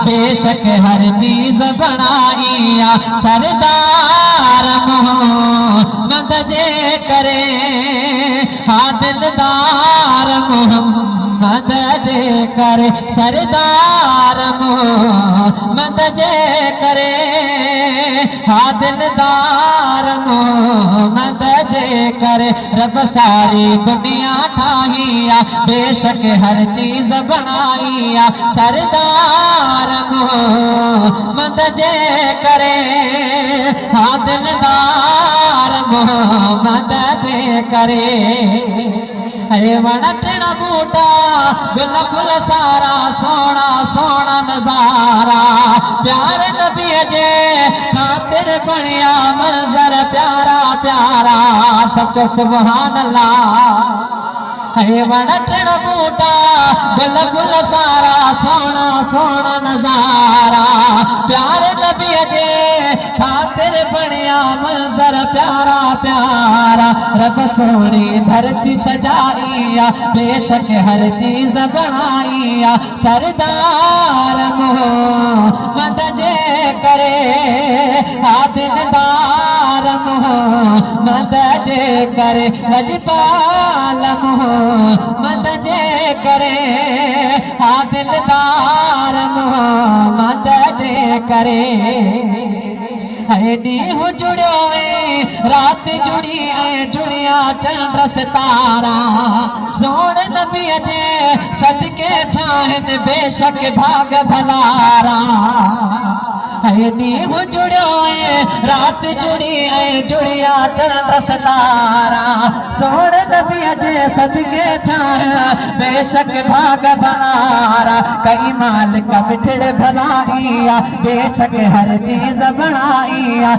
बेशक हर चीज बनाइया सरदार मोहम्मद जे करे हाँ दिलदार मोहम्मद जे करे सरदार मोहम्मद जे करे हाँ दिलदार मोहम्मद जे करे रब सारी दुनिया ठाहिया बेशक हर चीज बनाइया सरदार मोहम्मद जे करे हाँ दिलदार मोहम्मद जे करे अरे वण टिण बूटा गुल फुल सारा सोना सोना नजारा प्यारे नबी जे खातिर बणिया मंजर प्यारा प्यारा सचो सुभान अल्लाह अरे वण टिण बूटा गुल फुल सारा सोना सोना नजारा प्यारे नबी जे खातिर बणिया मंजर प्यारा प्यारा रब सोनी धरती सजाइया बेशक हर चीज बनाइया सरदार मोहम्मद जे करे हाँ दिलदार मोहम्मद जे करे लजपाल मोहम्मद जे करे हाँ दिलदार मोहम्मद जे करे है नींह जुड़ियो रात जुड़ी जुड़िया चंड सितारा सोने नबी जे सदके थाहन बेशक भाग भलारा है नींह जुड़ियो रात जुड़ी जुड़िया चंड सितारा सोने नबी जे सदके थाहन बेशक भाग भलारा कई माल का मिठड़ भलाइया बेशक हर चीज बनाइया